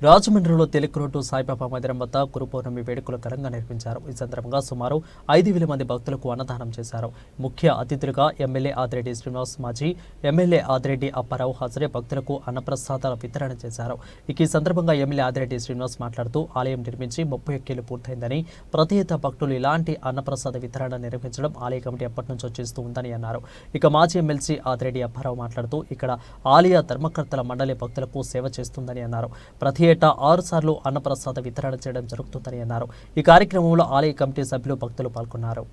రాజమండ్రిలో తెలుగు రోడ్డు సాయిబాబా మందిరం వద్ద గురు పౌర్ణమి వేడుకలు ఘనంగా నిర్వహించారు. ఈ సందర్భంగా సుమారు 5,000 మంది భక్తులకు అన్నదానం చేశారు. ముఖ్య అతిథులుగా ఎమ్మెల్యే ఆదిరెడ్డి శ్రీనివాస్, మాజీ ఎమ్మెల్యే ఆదిరెడ్డి అప్పారావు హాజరై భక్తులకు అన్నప్రసాదాల వితరణ చేశారు. ఈ సందర్భంగా ఎమ్మెల్యే ఆదిరెడ్డి శ్రీనివాస్ మాట్లాడుతూ ఆలయం నిర్మించి 31 ఏళ్లు పూర్తయిందని, ప్రతి ఏటా భక్తులు ఇలాంటి అన్నప్రసాద వితరణ నిర్వహించడం ఆలయ కమిటీ ఎప్పటి నుంచో చేస్తూ ఉందని అన్నారు. ఇక మాజీ ఎమ్మెల్సీ ఆదిరెడ్డి అప్పారావు మాట్లాడుతూ ఇక్కడ ఆలయ ధర్మకర్తల మండలి భక్తులకు సేవ చేస్తుందని అన్నారు. ప్రతి ఏటా 6 సార్లు అన్నప్రసాద వితరణ చేయడం జరుగుతుందని అన్నారు. ఈ కార్యక్రమంలో ఆలయ కమిటీ సభ్యులు, భక్తులు పాల్గొన్నారు.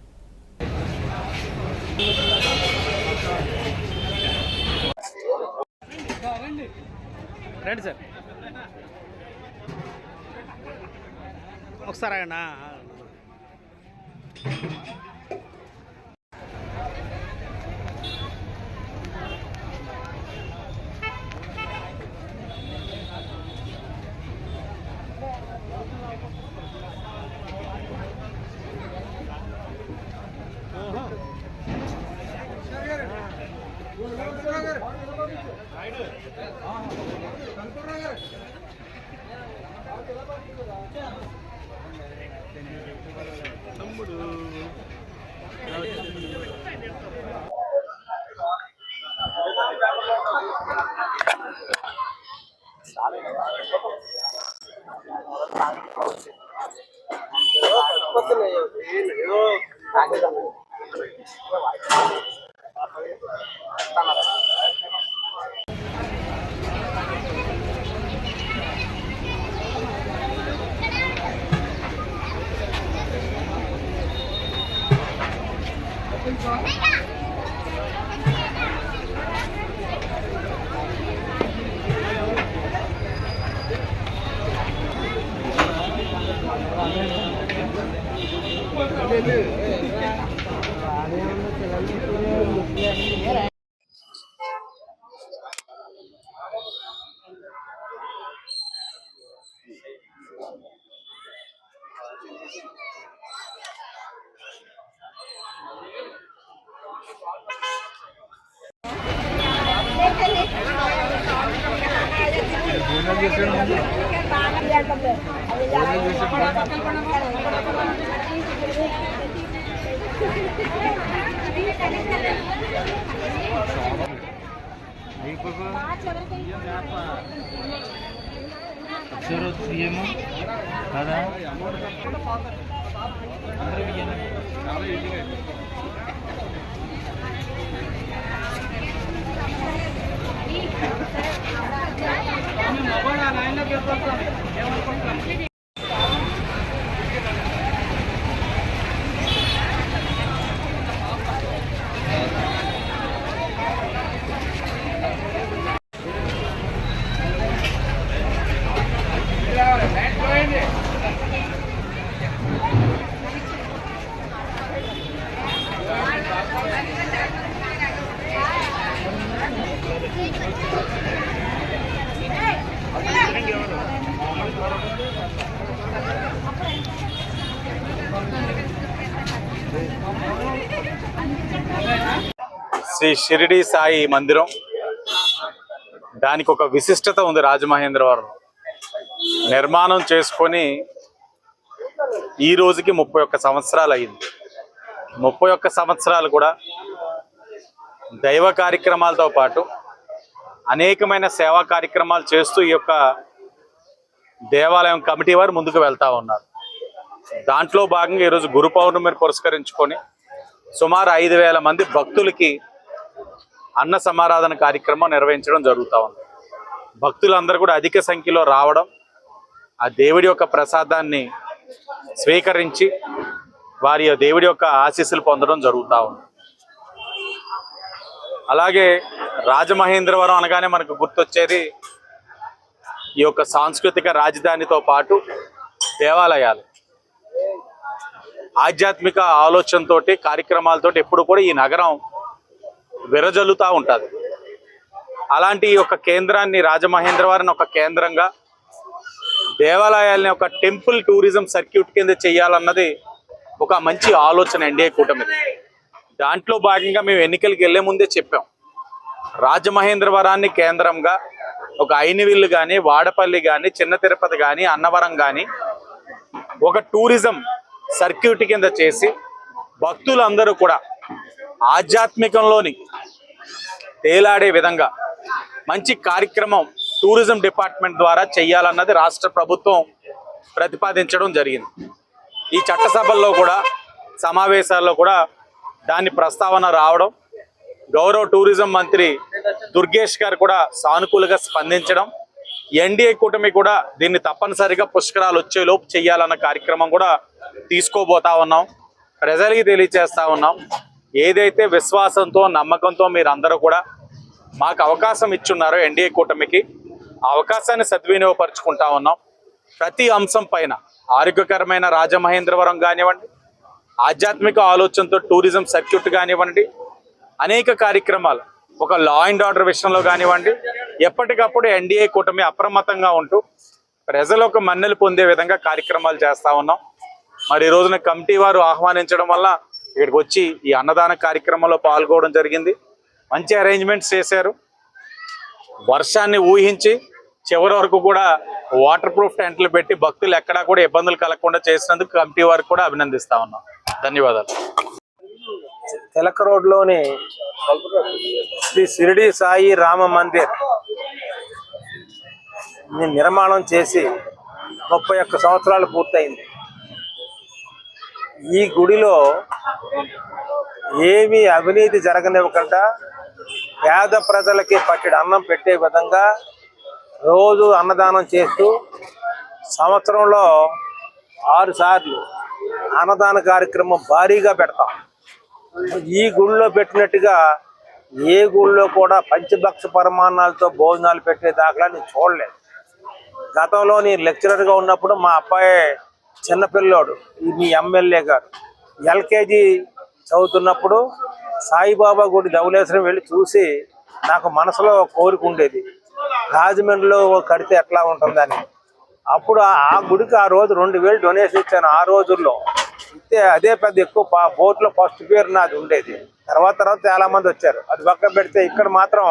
శ్రీ షిరిడి సాయి మందిరం, దానికి ఒక విశిష్టత ఉంది. రాజమహేంద్రవరం నిర్మాణం చేసుకొని ఈ రోజుకి 31 సంవత్సరాలు అయింది. 31 సంవత్సరాలు కూడా దైవ కార్యక్రమాలతో పాటు అనేకమైన సేవా కార్యక్రమాలు చేస్తూ ఈ యొక్క దేవాలయం కమిటీ వారు ముందుకు వెళ్తూ ఉన్నారు. దాంట్లో భాగంగా ఈరోజు గురు పౌర్ణమిని పురస్కరించుకొని సుమారు 5,000 మంది భక్తులకి అన్న సమారాధన కార్యక్రమం నిర్వహించడం జరుగుతూ ఉంది. భక్తులందరూ కూడా అధిక సంఖ్యలో రావడం, ఆ దేవుడి యొక్క ప్రసాదాన్ని స్వీకరించి వారి దేవుడి యొక్క ఆశీస్సులు పొందడం జరుగుతూ ఉంది. అలాగే రాజమహేంద్రవరం అనగానే మనకు గుర్తొచ్చేది ఈ యొక్క సాంస్కృతిక రాజధానితో పాటు దేవాలయాలు, ఆధ్యాత్మిక ఆలోచనతోటి కార్యక్రమాలతోటి ఎప్పుడు కూడా ఈ నగరం విరజల్లుతూ ఉంటుంది. అలాంటి ఒక కేంద్రాన్ని, రాజమహేంద్రవరం ఒక కేంద్రంగా దేవాలయాల్ని ఒక టెంపుల్ టూరిజం సర్క్యూట్ కింద చేయాలన్నది ఒక మంచి ఆలోచన ఎన్డీఏ కూటమి. దాంట్లో భాగంగా మేము ఎన్నికలకు వెళ్లే ముందే చెప్పాం, రాజమహేంద్రవరాన్ని కేంద్రంగా ఒక ఐనివిల్లు కానీ, వాడపల్లి కానీ, చిన్న తిరుపతి కానీ, అన్నవరం కానీ ఒక టూరిజం సర్క్యూట్ కింద చేసి భక్తులందరూ కూడా ఆధ్యాత్మికంలోని తేలాడే విధంగా మంచి కార్యక్రమం టూరిజం డిపార్ట్మెంట్ ద్వారా చేయాలన్నది రాష్ట్ర ప్రభుత్వం ప్రతిపాదించడం జరిగింది. ఈ చట్టసభల్లో కూడా, సమావేశాల్లో కూడా దాని ప్రస్తావన రావడం, గౌరవ టూరిజం మంత్రి దుర్గేష్ గారు కూడా సానుకూలంగా స్పందించడం, ఎన్డీఏ కూటమి కూడా దీన్ని తప్పనిసరిగా పుష్కరాలు వచ్చేలోపు చేయాలన్న కార్యక్రమం కూడా తీసుకోబోతా ఉన్నాం. ప్రజలకి తెలియచేస్తా ఉన్నాం, ఏదైతే విశ్వాసంతో నమ్మకంతో మీరందరూ కూడా మాకు అవకాశం ఇచ్చున్నారో ఎన్డీఏ కూటమికి, ఆ అవకాశాన్ని సద్వినియోగపరుచుకుంటా ఉన్నాం. ప్రతి అంశం పైన ఆరోగ్యకరమైన రాజమహేంద్రవరం కానివ్వండి, ఆధ్యాత్మిక ఆలోచనతో టూరిజం సర్క్యూట్ కానివ్వండి, అనేక కార్యక్రమాలు ఒక లా అండ్ ఆర్డర్ విషయంలో కానివ్వండి, ఎప్పటికప్పుడు ఎన్డీఏ కూటమి అప్రమత్తంగా ఉంటూ ప్రజలకు మన్నెలు పొందే విధంగా కార్యక్రమాలు చేస్తా ఉన్నాం. మరి ఈ రోజున కమిటీ వారు ఆహ్వానించడం వల్ల ఇక్కడికి వచ్చి ఈ అన్నదాన కార్యక్రమంలో పాల్గొనడం జరిగింది. మంచి అరేంజ్మెంట్స్ చేశారు. వర్షాన్ని ఊహించి చివరి వరకు కూడా వాటర్ ప్రూఫ్ టెంట్లు పెట్టి భక్తులు ఎక్కడా కూడా ఇబ్బందులు కలగకుండా చేసినందుకు కమిటీ వారికి కూడా అభినందిస్తా ఉన్నాం. ధన్యవాదాలు. తిలక రోడ్లోని శ్రీ షిరిడి సాయి రామ మందిర్ నిర్మాణం చేసి 31 సంవత్సరాలు పూర్తయింది. ఈ గుడిలో ఏమీ అవినీతి జరగనివ్వకుండా పేద ప్రజలకి పట్టెడు అన్నం పెట్టే విధంగా రోజు అన్నదానం చేస్తూ సంవత్సరంలో 6 సార్లు అన్నదాన కార్యక్రమం భారీగా పెడతాం. ఈ గుడిలో పెట్టినట్టుగా ఏ గుడిలో కూడా పంచభక్ష పరిమాణాలతో భోజనాలు పెట్టే దాఖలా నేను చూడలేదు. గతంలో నేను లెక్చరర్గా ఉన్నప్పుడు మా అబ్బాయి చిన్నపిల్లోడు, మీ ఎమ్మెల్యే గారు ఎల్కేజీ చదువుతున్నప్పుడు సాయిబాబా గుడి ధవళేశ్వరం వెళ్ళి చూసి నాకు మనసులో కోరిక ఉండేది, రాజమండ్రిలో కడితే ఎట్లా ఉంటుందని. అప్పుడు ఆ గుడికి ఆ రోజు 2000 డొనేషన్ ఇచ్చాను. ఆ రోజుల్లో ఇస్తే అదే పెద్ద ఎక్కువ బోట్లో ఫస్ట్ పేరు నాది ఉండేది. తర్వాత చాలా మంది వచ్చారు. అది పక్కన పెడితే ఇక్కడ మాత్రం